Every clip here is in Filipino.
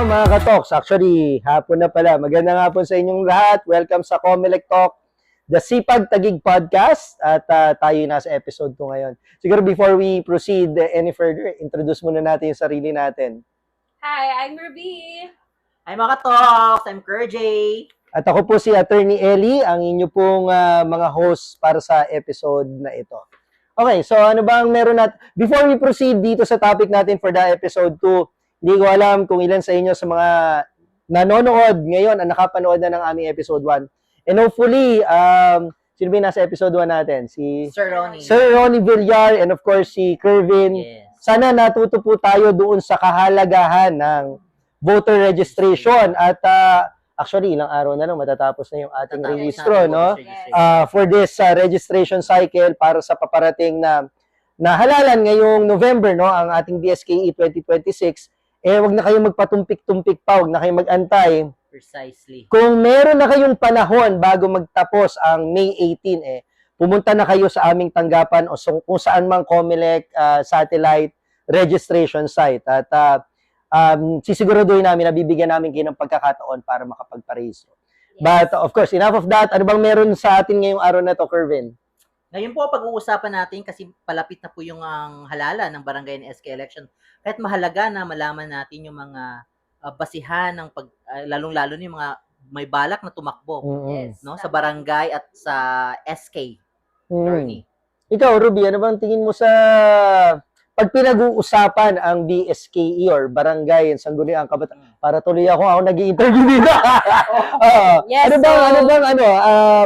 mga ka-talks. Actually, hapon na pala. Magandang hapon sa inyong lahat. Welcome sa Comelec Talk, the Sipag Taguig Podcast. At tayo nasa episode 2 ngayon. Siguro before we proceed any further, introduce muna natin yung sarili natin. Hi, I'm Ruby. Hi mga ka-talks, I'm Kerjay. At ako po si Attorney Ellie, ang inyo pong mga host para sa episode na ito. Okay, so ano ba ang meron natin? Before we proceed dito sa topic natin for the episode 2, hindi ko alam kung ilan sa inyo sa mga nanonood ngayon ang nakapanood na ng aming episode 1. And hopefully, sino ba yung nasa episode 1 natin? Si Sir Ronnie. Sir Ronnie Villar and of course si Kervin. Yes. Sana natuto po tayo doon sa kahalagahan ng voter registration at actually ilang araw na lang matatapos na yung ating rehistro, no? For this registration cycle para sa paparating na halalan ngayong November, no, ang ating DSKE 2026. Wag na kayong magpatumpik-tumpik pa, wag na kayong mag-antay. Precisely. Kung meron na kayong panahon bago magtapos ang May 18, pumunta na kayo sa aming tanggapan o kung saan mang Comelec satellite registration site. At sisiguraduhin namin na bibigyan namin kayo ng pagkakataon para makapagparehistro. Yes. But of course, enough of that. Ano bang meron sa atin ngayong araw na to, Kervin? Ngayon po, pag-uusapan natin kasi palapit na po yung halalan ng barangay and SK election. Kahit mahalaga na malaman natin yung mga basihan ng lalong-lalo yung mga may balak na tumakbo, Yes. no, sa barangay at sa SK. Attorney. Ikaw, Ruby, ano bang tingin mo sa pag pinag-uusapan ang BSKE or Barangay and Sangguniang Kabataan? Para tuloy ako nag-i-interview dito. Yes,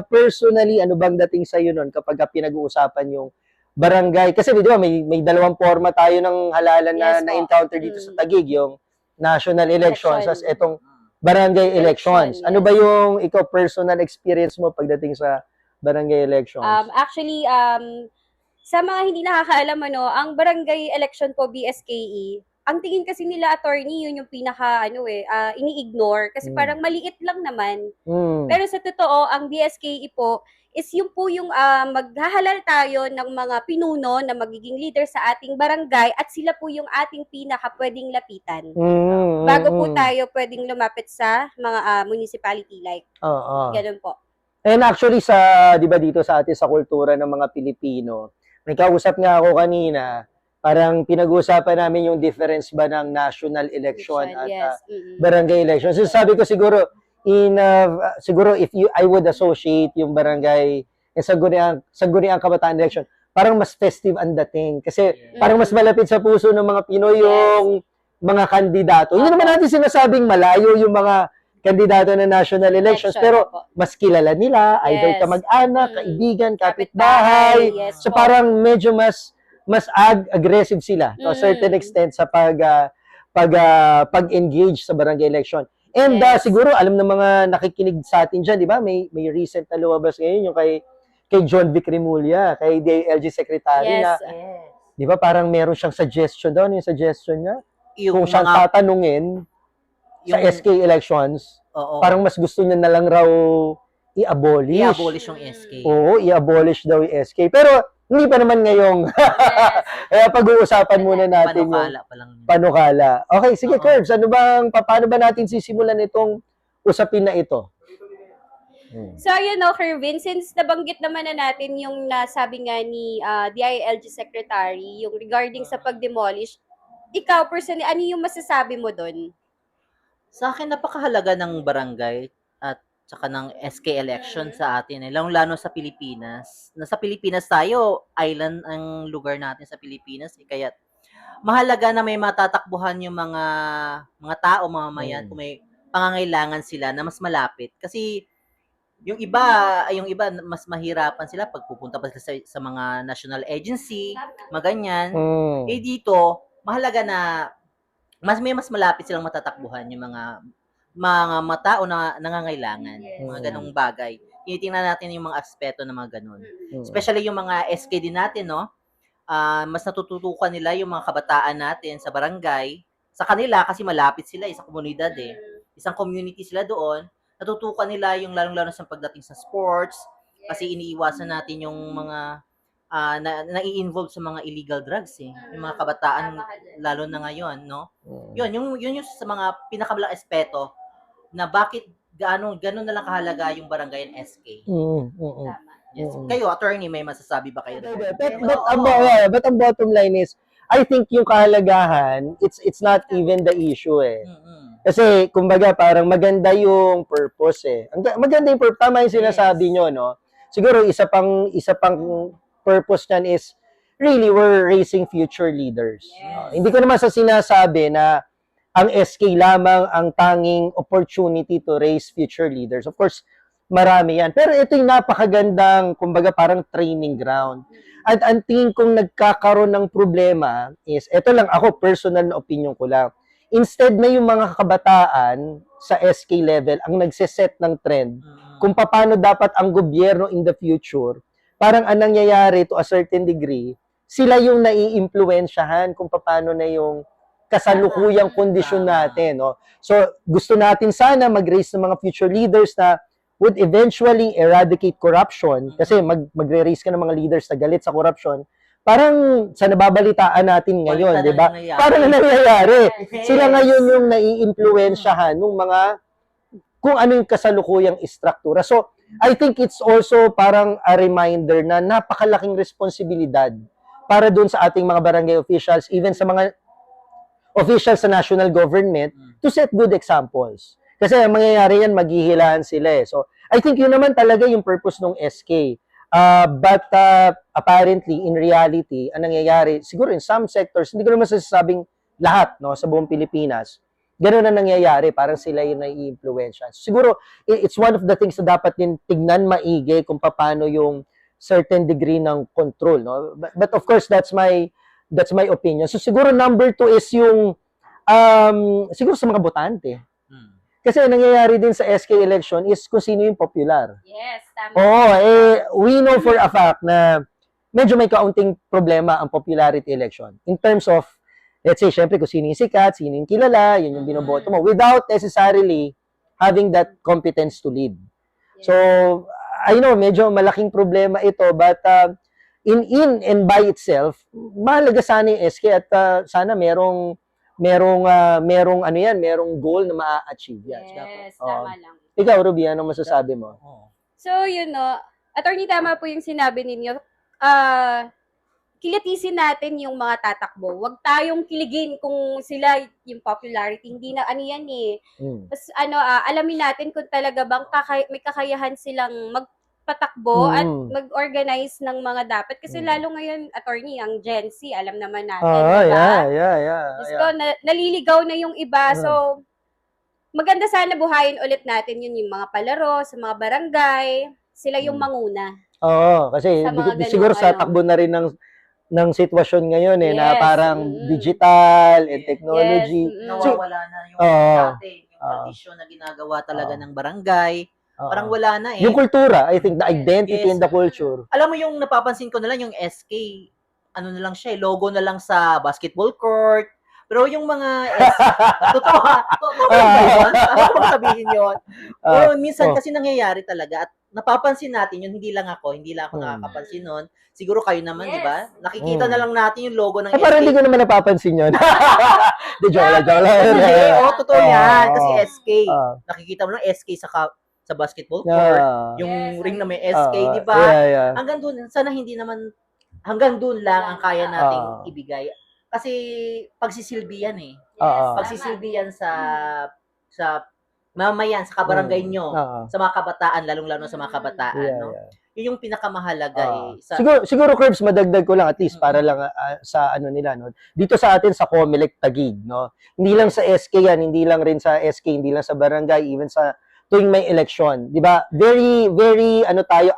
Personally, ano bang dating sa iyo noon kapag pinag-uusapan yung barangay? Kasi di ba may dalawang forma tayo ng halalan Yes, na na-encounter dito sa Taguig, yung national elections as etong barangay elections. Election, Ano yes. ba yung ikaw personal experience mo pagdating sa barangay elections? Actually, sa mga hindi nakakaalam, ang barangay election po, BSKE, ang tingin kasi nila, attorney, yun yung pinaka, ini-ignore. Kasi parang maliit lang naman. Pero sa totoo, ang BSKE po, is yung po yung maghahalal tayo ng mga pinuno na magiging leader sa ating barangay at sila po yung ating pinaka pwedeng lapitan. Bago po tayo pwedeng lumapit sa mga municipality like. Oo. Ganun po. And actually di ba dito sa atin sa kultura ng mga Pilipino, may kausap nga ako kanina, parang pinag-uusapan namin yung difference ba ng national election at Yes. barangay election. So sabi ko siguro if I would associate yung barangay Sangguniang Kabataan election, parang mas festive ang dating kasi parang mas malapit sa puso ng mga Pinoy yung mga kandidato. Hindi naman natin sinasabing malayo yung mga kandidato na national elections, pero mas kilala nila, either kamag-anak, kaibigan, kapitbahay. Yes, So po. parang medyo mas aggressive sila to a certain extent sa pag-engage sa barangay election. And Yes. siguro alam ng mga nakikinig sa atin diyan, 'di ba? May recent na lumabas ngayon yung kay John Vic Remulla, kay DILG Secretary na, Yes. 'di ba, parang meron siyang suggestion doon, yung suggestion niya. Yung Kung siyang tatanungin sa yung- SK elections, Oo. parang mas gusto niya na lang raw i-abolish. i-abolish yung SK. Oo, i-abolish daw yung SK. Pero hindi pa naman ngayong. Kaya pag-uusapan muna natin Panukala pa lang. panukala. Okay, sige, Oo. Curbs, paano ba natin sisimulan itong usapin na ito? So, Kervin, since nabanggit naman na natin yung nasabi nga ni DILG Secretary, yung regarding sa pag-demolish, ikaw, personally, ano yung masasabi mo doon? Sa akin, napakahalaga ng barangay at saka ng SK election sa atin. Lalo sa Pilipinas. Nasa Pilipinas tayo, island ang lugar natin sa Pilipinas. Kaya mahalaga na may matatakbuhan yung mga tao, mga mamayan, kung may pangangailangan sila na mas malapit. Kasi yung iba mas mahirapan sila pag pupunta pa sila sa mga national agency, maganyan. Dito, mahalaga na mas malapit silang matatakbuhan yung mga matao na nangangailangan, mga ganong bagay. Tinitingnan natin yung mga aspeto ng mga ganon. Especially yung mga SK din natin, no? Mas natututukan nila yung mga kabataan natin sa barangay, sa kanila kasi malapit sila sa komunidad Isang community sila doon. Natutukan nila yung lalong-lalo sa pagdating sa sports kasi iniiwasan natin yung mga nai-involve sa mga illegal drugs eh. Yung mga kabataan lalo na ngayon, no? Yun yung sa mga pinakamalang aspeto na bakit gano'n na lang kahalaga yung barangay and SK. Tama. Yes. Kayo, attorney, may masasabi ba kayo? But ang bottom line is, I think yung kahalagahan, it's not even the issue eh. Kasi, kumbaga, parang maganda yung purpose eh. Maganda yung purpose. Tama yung sinasabi nyo, no? Siguro, isa pang purpose niyan is, really, we're raising future leaders. Hindi ko naman sa sinasabi na ang SK lamang ang tanging opportunity to raise future leaders. Of course, marami yan. Pero ito yung napakagandang, kumbaga, parang training ground. At ang tingin kong nagkakaroon ng problema is, ito lang ako, personal na opinion ko lang. Instead na yung mga kabataan sa SK level ang nagseset ng trend kung paano dapat ang gobyerno in the future, parang ang nangyayari to a certain degree, sila yung nai-impluwensyahan kung paano na yung kasalukuyang kondisyon natin. No? So, gusto natin sana mag-raise ng mga future leaders na would eventually eradicate corruption kasi magre-raise ka ng mga leaders na galit sa corruption. Parang sa nababalitaan natin ngayon, di ba? Parang nangyayari. Sila ngayon yung nai-impluwensyahan ng mga kung ano yung kasalukuyang istruktura. So, I think it's also parang a reminder na napakalaking responsibilidad para doon sa ating mga barangay officials, even sa mga officials sa national government, to set good examples. Kasi ang mangyayari yan, maghihilaan sila eh. So, I think yun naman talaga yung purpose ng SK. But apparently, in reality, ang nangyayari, siguro in some sectors, hindi ko naman sasabing lahat no, sa buong Pilipinas, gano'n na nangyayari, parang sila yung nai-influensya. Siguro, it's one of the things na dapat din tignan maigi kung paano yung certain degree ng control. No? But of course, that's my opinion. So siguro number 2 is yung, siguro sa mga botante. Kasi nangyayari din sa SK election is kung sino yung popular. Yes, tama. We know for a fact na medyo may kaunting problema ang popularity election. In terms of, let's say, syempre kung sino yung sikat, sino yung kilala, yun yung binoboto mo, without necessarily having that competence to lead. So, I know, medyo malaking problema ito, but in and by itself, mahalaga sana yung SK at sana merong ano yan, merong goal na ma-achieve yan. Yes, tama lang. Ikaw, Ruby, anong masasabi mo? So, yun no, attorney, tama po yung sinabi ninyo. Kilatisin natin yung mga tatakbo. Huwag tayong kiligin kung sila yung popularity. Hindi na ano yan eh. Mas alamin natin kung talaga bang may kakayahan silang magpatakbo at mag-organize ng mga dapat. Kasi lalo ngayon, attorney, ang Gen Z, alam naman natin. Diba? Yeah. Diyos ko, naliligaw na yung iba. So, maganda sana buhayin ulit natin yun, yung mga palaro sa mga barangay. Sila yung manguna. Oo, kasi siguro sa takbo na rin ng sitwasyon ngayon eh, na parang digital and technology. Yes. Nawawala na yung dati, yung tradisyon na ginagawa talaga ng barangay. Parang wala na eh. Yung kultura, I think, the identity and the culture. Alam mo yung napapansin ko na lang yung SK, ano na lang siya, logo na lang sa basketball court. Pero yung mga totoo ba yun? Ano ko sabihin yun? Pero minsan kasi nangyayari talaga at napapansin natin yun, hindi lang ako nakakapansin nun. Siguro kayo naman, di ba? Nakikita na lang natin yung logo ng SK. Parang hindi ko naman napapansin yun. Di joke lang. Totoo yan. Kasi SK. Nakikita mo lang SK sa basketball court. Yung ring na may SK, di ba? Hanggang dun, sana hindi naman, hanggang dun lang ang kaya nating ibigay. Kasi pagsisilbi yan eh. Pagsisilbi yan sa mamayan, sa kabarangay nyo, sa mga kabataan, lalong-lalo sa mga kabataan. No? Yun yung pinakamahalaga eh. Siguro, Curbs, madagdag ko lang at least para lang sa ano nila. No? Dito sa atin sa Comelec Taguig, no? Hindi lang sa SK yan, hindi lang rin sa SK, hindi lang sa barangay, even sa tuwing may election. Di ba? Very, very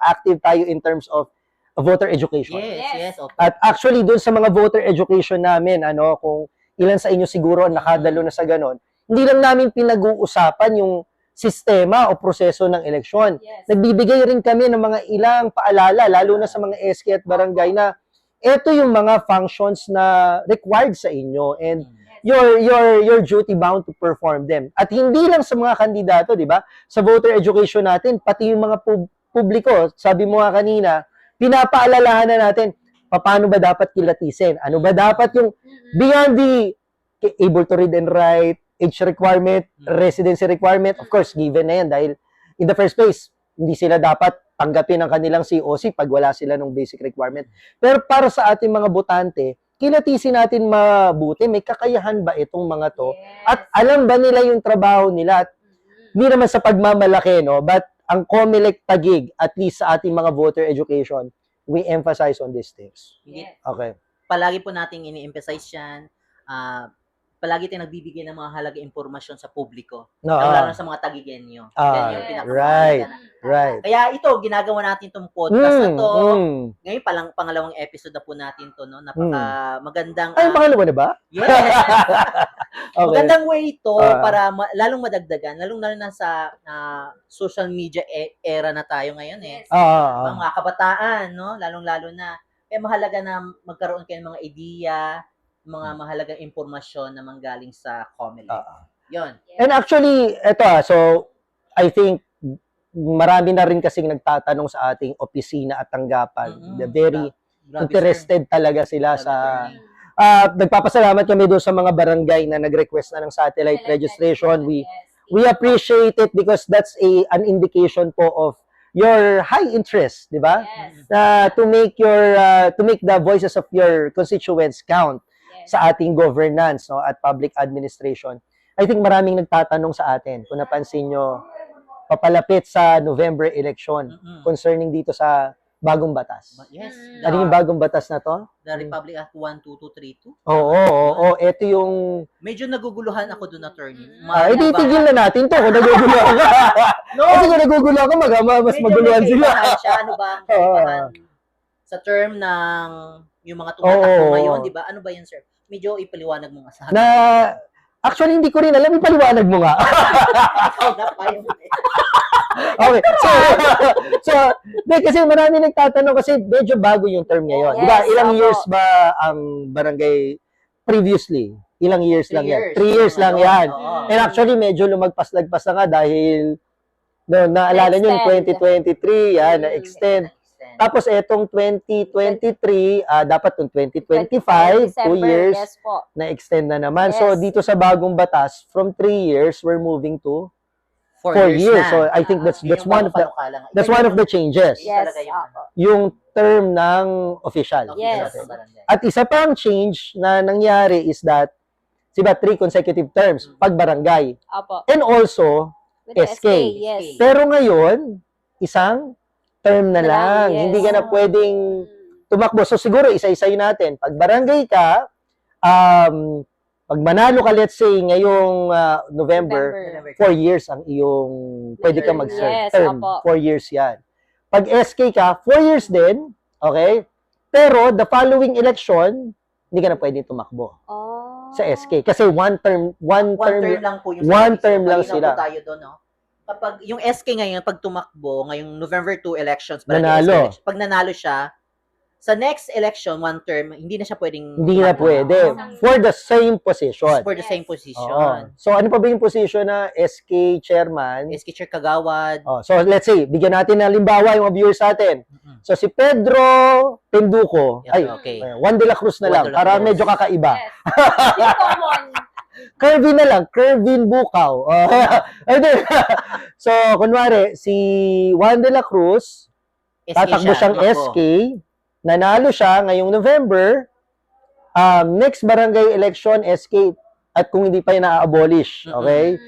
active tayo in terms of voter education. Yes. Okay. At actually, doon sa mga voter education namin, kung ilan sa inyo siguro ang nakadalo na sa ganon, hindi lang namin pinag-uusapan yung sistema o proseso ng eleksyon. Nagbibigay rin kami ng mga ilang paalala, lalo na sa mga SK at barangay na ito yung mga functions na required sa inyo and you're duty bound to perform them. At hindi lang sa mga kandidato, di ba? Sa voter education natin, pati yung mga publiko, sabi mo nga kanina, pinapaalalahanan natin, paano ba dapat kilatisin? Ano ba dapat yung beyond the able to read and write, age requirement, residency requirement, of course, given na yan dahil in the first place, hindi sila dapat tanggapin ang kanilang COC pag wala sila ng basic requirement. Pero para sa ating mga botante, kilatisin natin mabuti, may kakayahan ba itong mga to? At alam ba nila yung trabaho nila? At hindi naman sa pagmamalaki, no? But ang COMELEC Taguig, at least sa ating mga voter education, we emphasize on these things. Okay. Palagi po nating ini-emphasize yan. Palagi tayong nagbibigay ng mga halaga impormasyon sa publiko. No, Lalo sa mga tagigenyo. Yan yung right. Right. Kaya ito, ginagawa natin itong podcast na to. Ngayon pangalawang episode na po natin to, no? Napaka magandang... Ay, pangalawa na ba? Yes! Okay. Magandang way ito para lalong madagdagan, lalo na sa social media era na tayo ngayon eh. Mga kabataan, no? Lalong-lalo na. Kaya mahalaga na magkaroon kayo ng mga ideya, mga mahalagang impormasyon na manggaling sa COMELEC. Yun. And actually, ito so I think marami na rin kasing nagtatanong sa ating opisina at tanggapan. They're very interested talaga sila sa nagpapasalamat kami doon sa mga barangay na nag-request na ng satellite registration. We appreciate it because that's an indication po of your high interest, di ba? To make the voices of your constituents count sa ating governance, no, at public administration. I think maraming nagtatanong sa atin. Kung napansin nyo, papalapit sa November election concerning dito sa bagong batas. Yes. Ano yung bagong batas na to? The Republic Act 12232. Oo. Ito yung... Medyo naguguluhan ako doon, attorney. Itigil na natin to kung naguguluhan ka. Kasi kung naguguluhan ka, mas maguluhan sila. Siya, ano ba ang kaibahan sa term ng yung mga tumatakbo ngayon, di ba? Ano ba yan, sir? Medyo ipaliwanag mo nga sa akin. Actually, hindi ko rin alam. Ipaliwanag mo nga. Ikaw na pa yun. Okay. Kasi marami nagtatanong kasi medyo bago yung term ngayon. Diba? Ilang years ba ang barangay previously? Ilang years lang yan? 3 years lang yan. And actually, medyo lumagpas-lagpas na nga dahil naalala nyo yung 2023, na-extend. Tapos etong 2023, dapat yung 2025, 2 years, na-extend na naman. So dito sa bagong batas, from 3 years, we're moving to 4 years. So I think that's one of the changes. Yes. Yung term ng official. Yes. At isa pang change na nangyari is that, diba, 3 consecutive terms pag barangay. And also, SK. Pero ngayon, isang term na lang. Hindi ka na pwedeng tumakbo. So siguro isa-isay natin. Pag barangay ka, pag manalo ka, let's say, ngayong November, 4 years ang iyong pwede ka mag-serve. Term, 4 years yan. Pag SK ka, 4 years din, okay? Pero the following election, hindi ka na pwedeng tumakbo sa SK. Kasi one term lang po yung sila. Tayo doon, no? Kapag yung SK ngayon, pag tumakbo, ngayong November 2 elections, nanalo. Pag nanalo siya, sa next election, 1 term, hindi na siya pwedeng... Hindi na pwede. For the same position. For the same position. So, ano pa ba yung position na SK chairman? SK Chair Kagawad. So, let's say, bigyan natin ng limbawa yung viewers natin. So, si Pedro Penduko, Juan de la Cruz na lang, para medyo kakaiba. Kervin na lang, Kervin Bukaw. So, kunwari, si Juan de la Cruz, tatakbo siyang SK, nanalo siya ngayong November, next barangay election, SK, at kung hindi pa yung na-abolish, okay?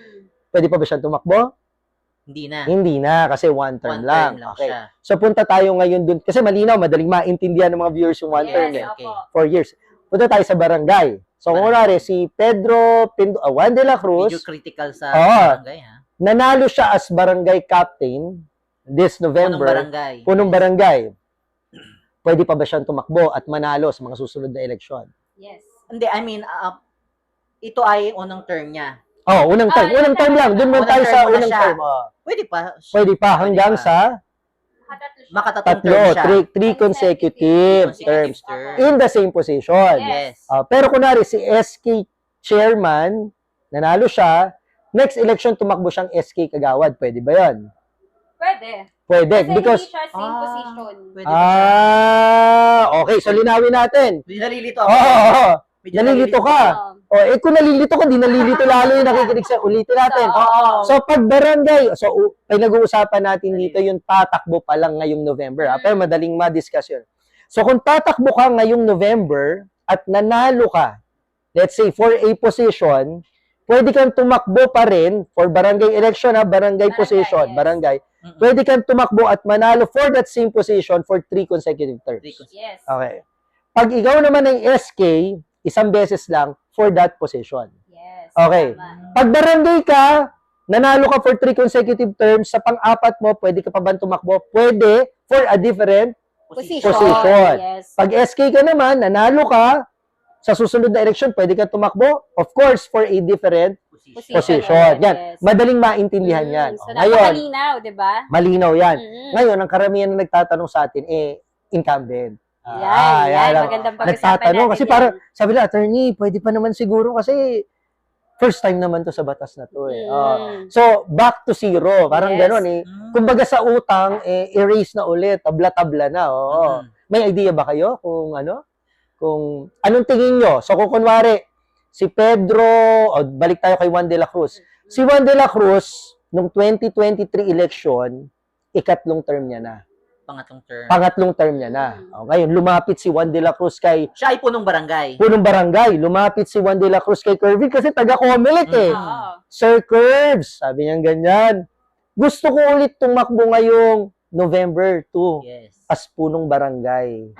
Pwede pa ba siyang tumakbo? Hindi na. Hindi na, kasi one term lang. Okay. Siya. So, punta tayo ngayon dun, kasi malinaw, madaling maintindihan ng mga viewers yung one term. Okay. 4 years. Punta tayo sa barangay. So, kung kunwari, si Pedro Juan de la Cruz, medyo critical sa barangay, ha? Nanalo siya as barangay captain this November. Punong barangay. Pwede pa ba siyang tumakbo at manalo sa mga susunod na eleksyon? Yes. Hindi, I mean, ito ay unang term niya. Unang term. Unang term lang. Doon muna tayo sa unang term. Pwede pa. Pwede pa hanggang sa makatatlo, 3 consecutive terms in the same position. Yes. Pero kunwari, si SK chairman, nanalo siya, next election tumakbo siyang SK Kagawad. Pwede ba yan? Pwede. Kasi Because, hindi siya same position. Pwede ba siya? okay. So, linawin natin. Medyo nalilito Oo, ako. oo. Medyo Nalilito ka. Oo. Kung nalilito ko, di nalilito lalo yung nakikinig sa ulitin natin. Oo. So, pag barangay, nag-uusapan natin dito yung tatakbo pa lang ngayong November. Pero madaling ma-discuss yun. So, kung tatakbo ka ngayong November at nanalo ka, let's say, for a position, pwede kang tumakbo pa rin for barangay election, barangay position, yes. barangay. Pwede kang tumakbo at manalo for that same position for 3 consecutive terms. Yes. Okay. Pag ikaw naman ay SK, isang beses lang for that position. Yes. Okay. Tama. Pag barangay ka, nanalo ka for 3 consecutive terms, sa pang-apat mo, pwede ka pa ba tumakbo? Pwede for a different position. Yes. Pag SK ka naman, nanalo ka, sa susunod na election, pwede ka tumakbo, of course, for a different position. Yan. Yes. Madaling maintindihan yan. So, Ngayon, napakalinaw, di ba? malinaw yan. Mm. Ngayon, ang karamihan na nagtatanong sa atin, incumbent. Yan, magandang pag-usapan Nagtatanong, natin kasi yan. parang, sabi na, attorney, pwede pa naman siguro kasi first time naman to sa batas na to eh. So, back to zero. Parang Yes. gano'n eh. Kumbaga sa utang, erase na ulit, tabla-tabla na. Oo. May idea ba kayo kung kung anong tingin nyo? So, kung kunwari, si Pedro, o balik tayo kay Juan de la Cruz. Si Juan de la Cruz, nung 2023 election, ikatlong term niya na. Pangatlong term niya na. O, ngayon, lumapit si Juan de la Cruz kay Siya ay punong barangay. Lumapit si Juan de la Cruz kay Kervin kasi taga-Comelec eh. Oo. Sir Curbs, sabi niya ganyan. Gusto ko ulit tumakbo ngayong November 2 Yes. as punong barangay.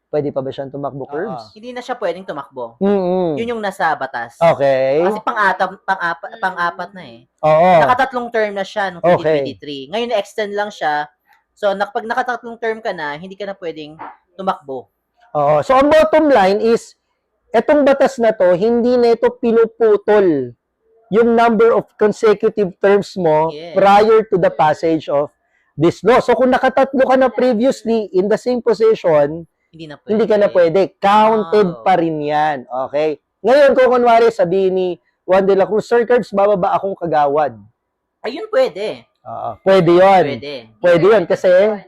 Pwede pa ba siyang tumakbo, Curbs? Hindi na siya pwedeng tumakbo. Mm-mm. Yun yung nasa batas. Okay. Kasi pang-apat na eh. Oo. Nakatatlong term na siya noong Okay. 2023. Ngayon na-extend lang siya. So, pag nakatatlong term ka na, hindi ka na pwedeng tumakbo. Oo. So, ang bottom line is, etong batas na to, hindi na ito pinuputol yung number of consecutive terms mo Yes. prior to the passage of this law. So, kung nakatatlo ka na previously in the same position, Hindi na pwede. hindi ka na pwede. Counted pa rin yan. Okay? Ngayon, kung kunwari sabihin ni Juan de la Cruz, Sir Curbs, bababa akong kagawad. Ayun pwede. Pwede yun. Pwede yun kasi Kasi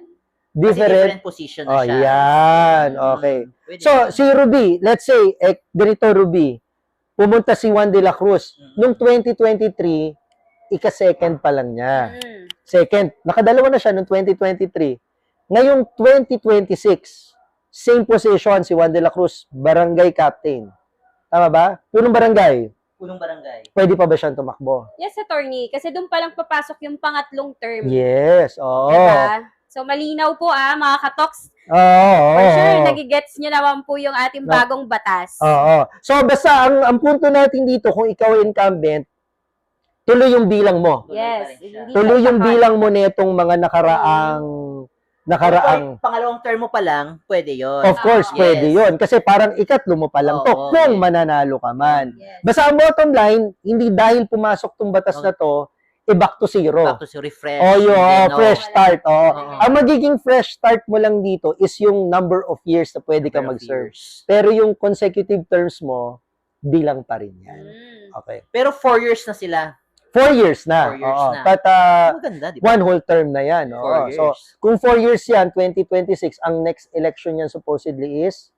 different. position na Oh, siya. yan. Okay. Pwede. So, si Ruby, let's say, ganito Ruby, pumunta si Juan de la Cruz. Nung 2023, ika-second pa lang niya. Second. Nakadalawa na siya nung 2023. Ngayong 2026, same position si Juan de la Cruz, barangay captain. Tama ba? Punong barangay. punong barangay. Pwede pa ba siyang tumakbo? Yes, attorney. Kasi doon pa lang papasok yung pangatlong term. Yes. Oo. Diba? So, malinaw po mga katoks. Oo. For sure, nagigets nyo naman po yung ating bagong batas. Oo. So, basta ang punto natin dito, kung ikaw ay incumbent, tuloy yung bilang mo. Yes. Tuloy yung bilang mo netong mga nakaraang Pangalawang term mo pa lang, pwede yon. of course, Yes. pwede yon. Kasi parang ikatlo mo pa lang to, Oo, kung yes. mananalo ka man. Yes. Basta ang bottom line, hindi dahil pumasok tong batas na to, back to zero. Back to zero, refresh. Oh, yung Hindi, no. fresh start. Oh. Oo. Ang magiging fresh start mo lang dito is yung number of years na pwede ka Number of mag-serve. years. Pero yung consecutive terms mo, bilang pa rin yan. Okay. Pero 4 years na sila. 4 years na. 4 years Oo. na. But Maganda, di ba? one whole term na yan. 4 Oo. years. So, kung 4 years yan, 2026, ang next election yan supposedly is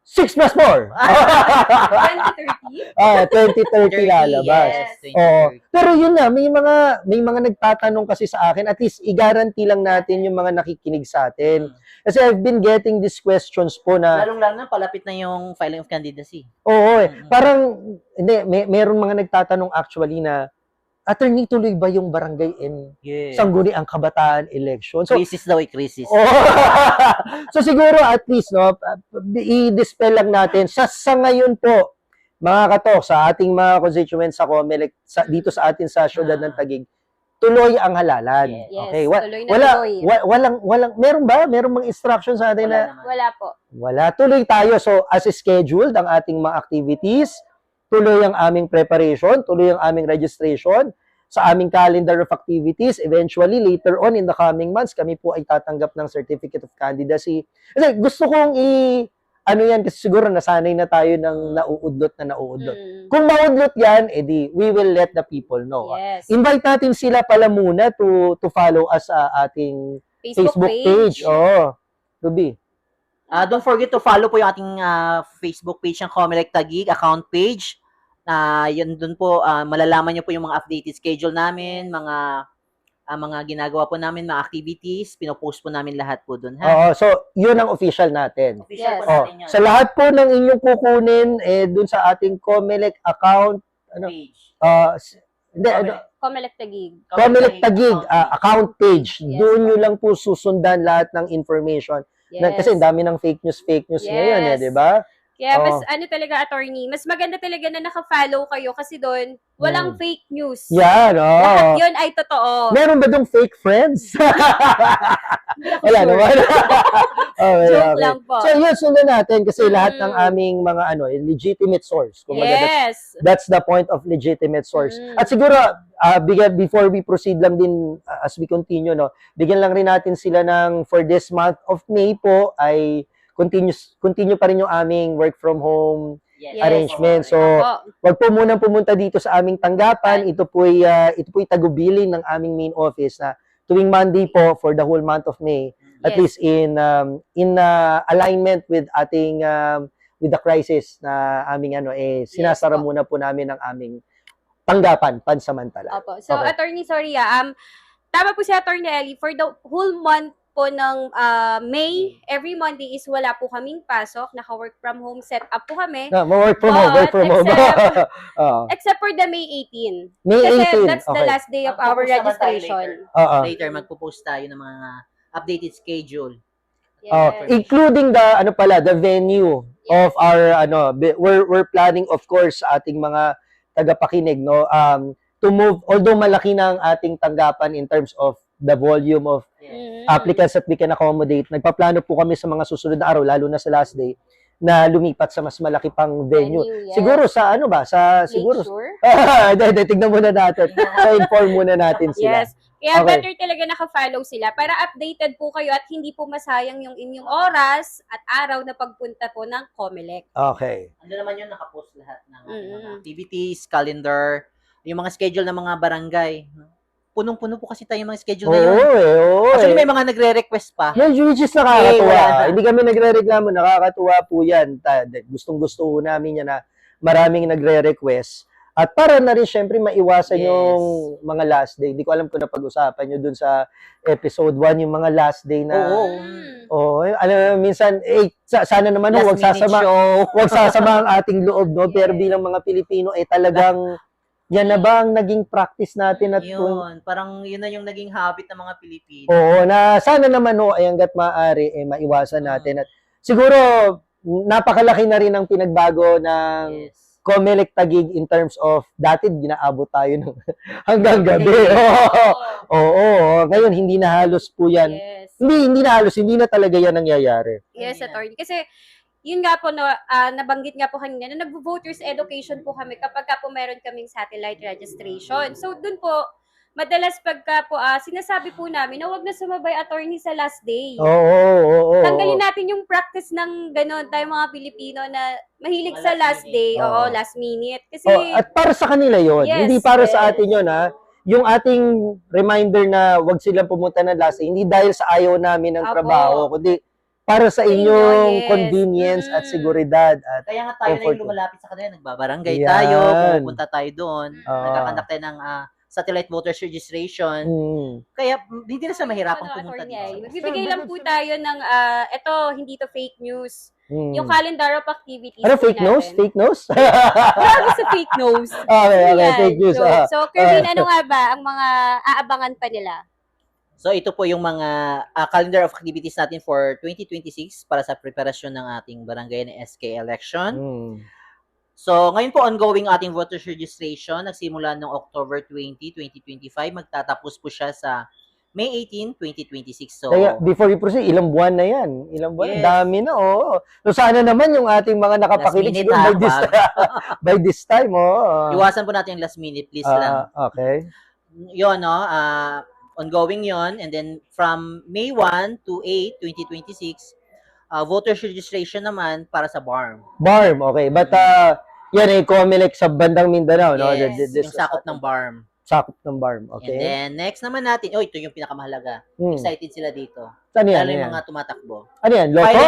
6 plus 4. 2030? 2030 lalabas. yes. Oo. Pero yun na, may mga nagtatanong kasi sa akin, at least i-guarantee lang natin yung mga nakikinig sa atin. Kasi I've been getting these questions po na, Lalong-lalo na, palapit na yung filing of candidacy. oo, parang, hindi, meron mga nagtatanong actually na, attorney, tuloy ba yung barangay in Yes. Sangguniang Kabataan election? So, Crisis daw, crisis. so siguro at least no, i-dispel lang natin sa ngayon po mga kato sa ating mga constituents sa Comelec dito sa atin sa syudad ng Taguig, tuloy ang halalan. Yes, Okay, tuloy na tuloy. walang meron ba? Merong mga instructions sa atin na naman. Wala po. wala, tuloy tayo. So as scheduled ang ating mga activities, tuloy ang aming preparation, tuloy ang aming registration sa aming calendar of activities. Eventually, later on in the coming months, kami po ay tatanggap ng Certificate of Candidacy. Kasi gusto kong ano yan, kasi siguro nasanay na tayo ng nauudlot. Kung maudlot yan, edi we will let the people know. Yes. Invite natin sila pala muna to follow us sa ating Facebook page. Oh, Ruby. Don't forget to follow po yung ating Facebook page ng Comelec Taguig account page. Yun dun po, malalaman nyo po yung mga updated schedule namin, mga ginagawa po namin, mga activities, pinopost po namin lahat po dun. Ha? Oo, so yun ang official natin. Official po Yes. natin yun. Sa lahat po ng inyong kukunin, dun sa ating Comelec account, Page. hindi, Comelec Taguig. Comelec Taguig account page. Yes. Doon nyo lang po susundan lahat ng information. Yes. Kasi ang dami ng fake news Yes. ngayon, di ba? Kaya mas Oo. talaga, attorney, mas maganda talaga na naka-follow kayo kasi doon walang fake news. Yan, Lahat yun ay totoo. Meron ba dong fake friends? Wala naman. Okay, Joke okay. lang po. So, yun, sundan natin kasi lahat ng aming mga legitimate source. Kumbaga, Yes. that's the point of legitimate source. Mm. At siguro, before we proceed lang din, as we continue, no, bigyan lang rin natin sila ng, for this month of May po, ay continue pa rin yung aming work from home Yes. arrangement. So, Opo. wag po munang pumunta dito sa aming tanggapan. Ito po'y tagubilin ng aming main office na tuwing Monday po for the whole month of May, at Yes. least in alignment with ating with the crisis na aming sinasara Yes po. muna po namin ang aming tanggapan pansamantala. Opo. So, Okay. attorney, sorry tama po si Attorney Ellie, for the whole month po ng May, every Monday is wala po kaming pasok, naka-work from home setup po kami, Na, work from home, work from home. Oo. except for the May 18. May Kasi 18. that's the Okay. last day of our Magpo-post naman tayo registration. Oo. Later, magpo-post tayo ng mga updated schedule. Oh, Yes. including the venue of our we're planning, of course, sa ating mga tagapakinig, no, to move, although malaki na ang ating tanggapan in terms of the volume of Mm. applicants that we can accommodate. Nagpaplano po kami sa mga susunod na araw, lalo na sa last day, na lumipat sa mas malaki pang venue. Yes. Siguro sa siguro Lakeshore? hindi, tignan muna natin. Inform muna natin sila. Yes. Kaya Okay. better talaga naka-follow sila para updated po kayo at hindi po masayang yung inyong oras at araw na pagpunta po ng Comelec. Okay. Ano naman yun, nakapost lahat ng Mm-mm. mga activities, calendar, yung mga schedule ng mga barangay. Punong-puno po kasi tayo yung mga schedule na yun. Oo. Actually, may mga nagre-request pa. Which is nakakatuwa. wala na. Hindi kami nagre-reklamo, nakakatuwa po yan. Gustong-gusto po namin yan na maraming nagre-request. At para na rin syempre maiwasan Yes. yung mga last day. Hindi ko alam kung napag-usapan nyo dun sa episode 1, yung mga last day na... Oo. Minsan, sana naman Last wag minute sasama, show. wag sasama ang ating loob, no? Pero Yes. bilang mga Pilipino, talagang yan na ba ang naging practice natin at kung Yun. Parang yun na yung naging habit ng mga Pilipino. oo, na sana naman ay hangga't maaari maiwasan natin. At siguro napakalaki na rin ang pinagbago ng Yes. Comelec Taguig in terms of dati ginaabot tayo ng hanggang gabi. Oo. Ngayon hindi na halos po yan. Yes. Hindi na halos, hindi na talaga yan nangyayari. Yes, Hindi na. attorney. Kasi, yun nga po, nabanggit nga po kanina, na nag-voters education po kami kapag ka po meron kaming satellite registration. So, dun po, madalas pagka po, sinasabi po namin na wag na sumabay, attorney, sa last day. Oo. Tanggalin natin yung practice ng gano'n, tayo mga Pilipino na mahilig sa last day, Oo. last minute. Kasi, At para sa kanila yon, Yes, hindi para sa yes. atin yon Yung ating reminder na wag silang pumunta ng last day, hindi dahil sa ayaw namin ng Apo. trabaho, kundi para sa Sa inyo, inyong yes. convenience at Mm. seguridad. At Kaya nga tayo na Comfort. yung lumalapit sa kanila, nagbabarangay Yan. tayo, pupunta tayo doon, Oo. nagkakandak tayo ng satellite voters registration. Kaya hindi na sa mahirapang pumunta attorney, dito. magbibigay lang po tayo ng, eto, hindi to fake news. Mm. Yung calendar of activities Ano, po fake news? natin. Fake news? Grabe sa fake news. Okay, Yan. fake news. So, Kervin, ano nga ba ang mga aabangan pa nila? So ito po yung mga calendar of activities natin for 2026 para sa preparasyon ng ating barangay na SK election. Mm. So ngayon po ongoing ating voters registration. Nagsimula noong October 20, 2025. Magtatapos po siya sa May 18, 2026. So Kaya, before we proceed, ilang buwan na yan. Ilang buwan, Yes. dami na, oo. So, sana naman yung ating mga nakapakinig Last minute, siguro by this time, iwasan po natin yung last minute, please lang. Okay. Yun, no? Ongoing yon. And then from May 1 to 8, 2026, Voters registration naman para sa BARM. BARM, okay. But, yan ay COMELEC sa bandang Mindanao, no? Yes, This yung sakop ng BARM. sakop ng BARM, And okay. then, next naman natin, ito yung pinakamahalaga. Excited sila dito. Ano yan? Lalo Ano yung yan? mga tumatakbo. Ano yan? Loto?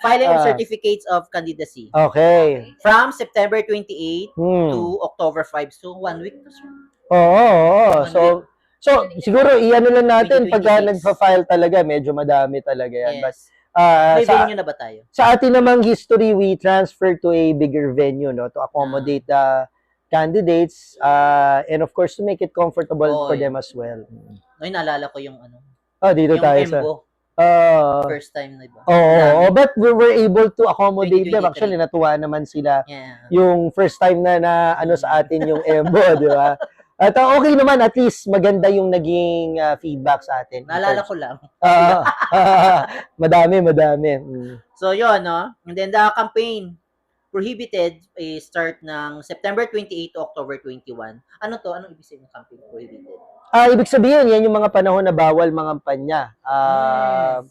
Filing of Ah. certificates of candidacy. Okay. From September 28 Hmm. to October 5. So, 1 week to, sir. Oo. So, siguro, iano lang natin, 2026. pagka nagpa-file talaga, medyo madami talaga yan. But, May sa, venue na ba tayo? sa atin namang history, we transfer to a bigger venue, no, to accommodate the candidates, and of course, to make it comfortable for Oy. them as well. Ngayon, naalala ko yung Dito yung tayo sa... EMBO. Uh, First time na iba. Oo, but we were able to accommodate them. 2023. Actually, natuwa naman sila. Yeah. Yung first time na ano sa atin yung EMBO, di ba? At okay naman, at least maganda yung naging feedback sa atin. Naalala ko lang. Madami. Mm. So, yun, no? And then, the campaign prohibited start ng September 28 to October 21. Ano to? Anong ibig sabihin ng campaign prohibited? Ibig sabihin, yan yung mga panahon na bawal mangampanya.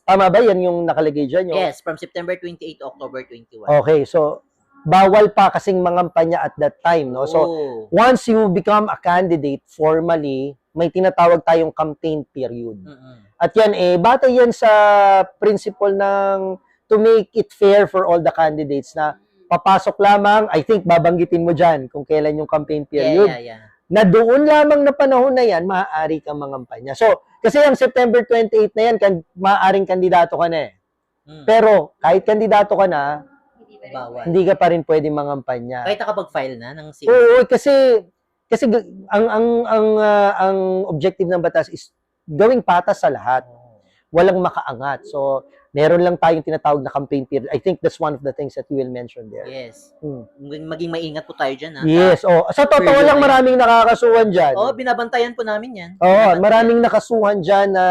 Tama ba? Yan yung nakalagay dyan? Yung... Yes, from September 28 to October 21. Okay, so bawal pa kasing mangampanya at that time, no? So, once you become a candidate formally, may tinatawag tayong campaign period. At yan, batay yan sa principle ng to make it fair for all the candidates na papasok lamang, I think babanggitin mo dyan kung kailan yung campaign period. Yeah. Na doon lamang na panahon na yan, maaari kang mangampanya. So, kasi ang September 28 na yan, maaaring kandidato ka na eh. Pero, kahit kandidato ka na, Bawal. hindi ka pa rin pwede mangampanya. Kahit nakapag-file na ng COC. Oo, kasi ang objective ng batas is gawing patas sa lahat. Walang makaangat. So, meron lang tayong tinatawag na campaign period. I think that's one of the things that you will mention there. Yes. Hmm. Maging maingat po tayo dyan, ha? Yes. Sa totoo period lang, na yan. maraming nakakasuhan dyan. Binabantayan po namin yan. Maraming nakasuhan dyan na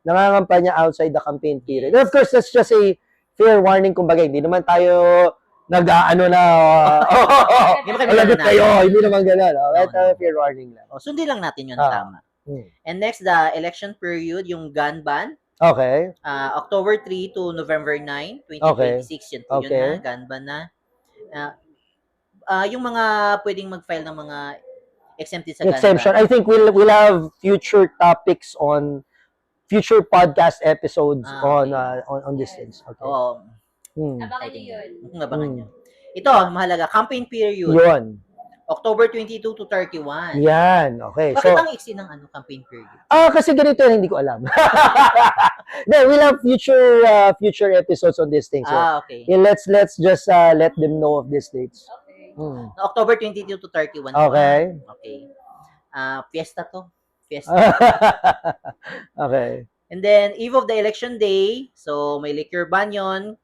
nangangampanya outside the campaign period. And of course, that's just a fair warning. Kumbaga, hindi naman tayo nag-ano na, lagot kayo. Hindi naman gano'n. Fair warning lang. Sundin lang natin yun, tama. And next, the election period, yung gun ban. Okay. October 3 to November 9, 2026. Yan po yun na, gun ban na. Yung mga pwedeng mag-file ng mga exempted sa gun Exemption. ban. I think we'll have future topics on future podcast episodes on these things. Okay. Abangan nyo yun. Abangan nyo. Ito, mahalaga. Campaign period. Yun. October 22 to 31. Yan. Okay. Bakit ang iksi ng campaign period? Kasi ganito yan, hindi ko alam. Then we'll have future episodes on these things. So, Okay. let's just let them know of these dates. Okay. October 22 to 31. Okay. Okay. Fiesta to. Fiesta. Okay. And then, eve of the election day, so may liquor ban yun.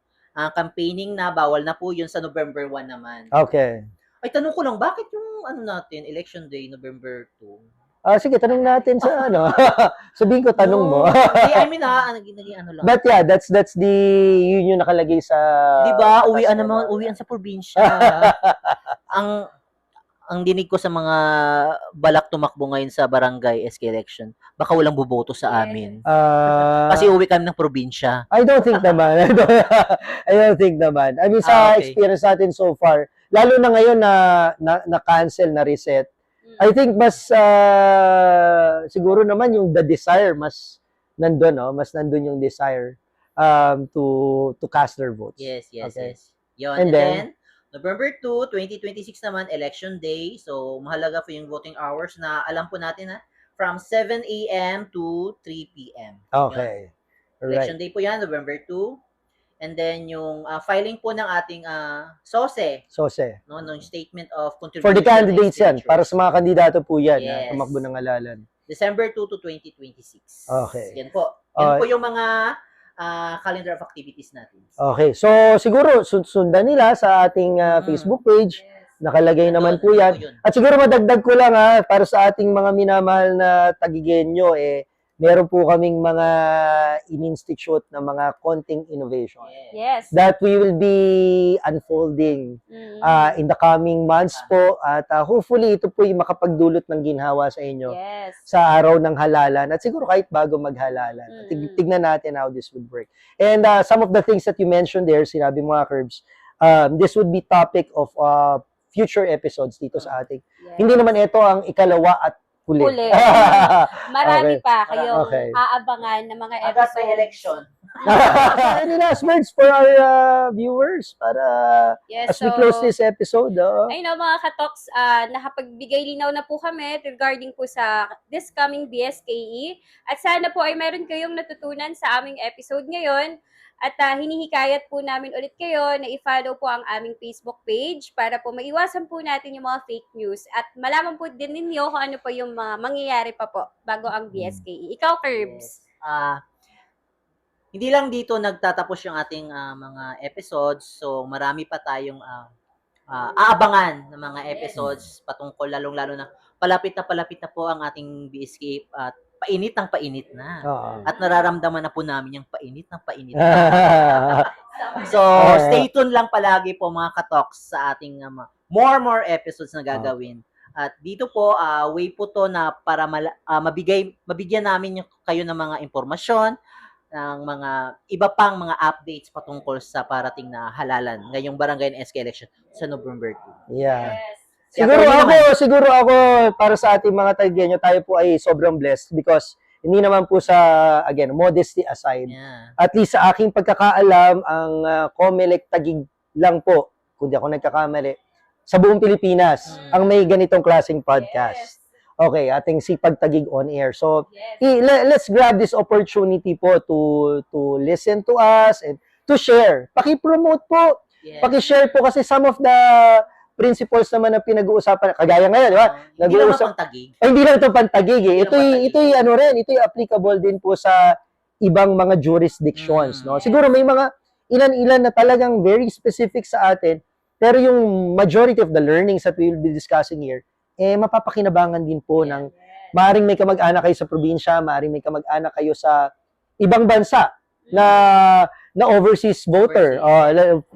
Campaigning na, bawal na po yun sa November 1 naman. Okay. Ay, tanong ko lang, bakit yung natin, election day, November 2? Sige, tanong natin sa ano. Sabihin ko, tanong mo. I mean, naging ano lang. But yeah, that's yun yung nakalagay sa... Diba, uwian sa probinsya. ang dinig ko sa mga balak tumakbo ngayon sa barangay SK election, baka walang boboto sa amin. Kasi uwi kami ng probinsya. I don't think naman. I don't think naman. I mean, sa experience natin so far, lalo na ngayon na cancel, na reset, I think mas siguro naman yung the desire mas nandun, no? Mas nandun yung desire to cast their votes. Yes. Okay. Yun. And then November 2, 2026 naman, election day. So, mahalaga po yung voting hours na alam po natin from 7 a.m. to 3 p.m. Okay. Yun. Election day po yan, November 2. And then, yung filing po ng ating SOSE. SOSE. No, statement of contribution. For the candidates yan. Para sa mga kandidato po yan. Yes. Tumakbo ng halalan. December 2 to 2026. Okay. Yan po. Yan po yung mga calendar of activities natin. Okay. So, siguro, sundan nila sa ating Facebook page. Nakalagay naman po yan. At siguro madagdag ko lang para sa ating mga minamahal na tagigenyo, meron po kaming mga in-institute na mga konting innovation Yes. that we will be unfolding in the coming months po at hopefully ito po yung makapagdulot ng ginhawa sa inyo Yes. sa araw ng halalan at siguro kahit bago maghalalan. Tignan natin how this would work. And some of the things that you mentioned there, sinabi mo nga, Curbs, this would be topic of future episodes dito sa ating. Yes. Hindi naman ito ang ikalawa at huli. Huli. Marami Okay. pa kayong Okay. aabangan ng mga Agad episodes. may election. Any last words for our viewers para Yes, as we close this episode? Ay no, mga katoks, nakapagbigay linaw na po kami regarding po sa this coming BSKE. At sana po ay meron kayong natutunan sa aming episode ngayon. At hinihikayat po namin ulit kayo na i-follow po ang aming Facebook page para po maiwasan po natin yung mga fake news at malaman po din ninyo kung ano po yung mga mangyayari pa po bago ang BSKE. Ikaw, Curbs. Hindi lang dito nagtatapos yung ating mga episodes. So, marami pa tayong aabangan ng mga episodes patungkol lalong-lalo na palapit na po ang ating BSK at painit na. At nararamdaman na po namin yung painit na. So, stay tuned lang palagi po mga katoks sa ating more episodes na gagawin. At dito po, way po to na para mabigyan namin kayo ng mga impormasyon, ng mga iba pang mga updates patungkol sa parating na halalan ngayong barangay and SK election sa November 2. Yeah. Yes. Siguro ako para sa ating mga Tagueño, tayo po ay sobrang blessed because hindi naman po sa, again, modesty aside. Yeah. At least sa aking pagkakaalam, ang COMELEC Taguig lang po, kung di ako nagkakamali, sa buong Pilipinas, ang may ganitong klaseng podcast. Yes. Okay, ating Sipag Taguig on air. So, Yes. let's grab this opportunity po to listen to us and to share. Paki-promote po. Yes. Paki-share po kasi some of the principles naman na pinag-uusapan, kagaya ngayon, di ba? Hindi naman pang Taguig. Ay, hindi lang ito pantagig eh. Hindi Ito'y applicable din po sa ibang mga jurisdictions, no? Yes. Siguro may mga ilan-ilan na talagang very specific sa atin, pero yung majority of the learnings that we will be discussing here, mapapakinabangan din po ng maaring may kamag-anak kayo sa probinsya, maaring may kamag-anak kayo sa ibang bansa na overseas voter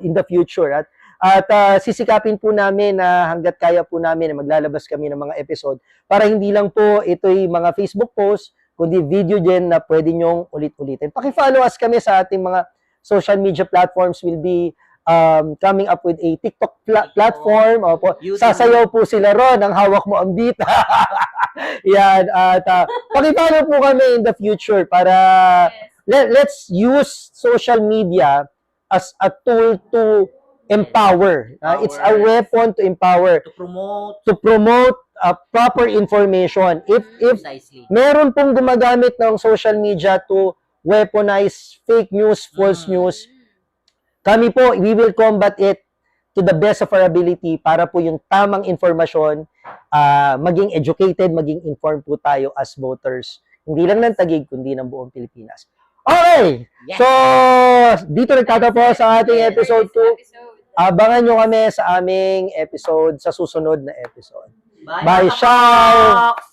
in the future. At sisikapin po namin na hanggat kaya po namin na maglalabas kami ng mga episode para hindi lang po ito'y mga Facebook post, kundi video din na pwede nyong ulit-ulitin. Paki-follow us kami sa ating mga social media platforms. Will be coming up with a TikTok platform. Opo. Sasayaw po sila ron, ang hawak mo ang beat. Yan. At paki-follow po kami in the future para let's use social media as a tool to empower. It's a weapon to empower, To promote proper information. If precisely. meron pong gumagamit ng social media to weaponize fake news, false news, kami po, we will combat it to the best of our ability para po yung tamang informasyon, maging educated, maging informed po tayo as voters. Hindi lang ng Taguig, kundi ng buong Pilipinas. Okay! Yes. So, dito nagtatapos sa ating episode 2. Abangan nyo kami sa aming episode, sa susunod na episode. Bye, Bye, mga Shao! katoks!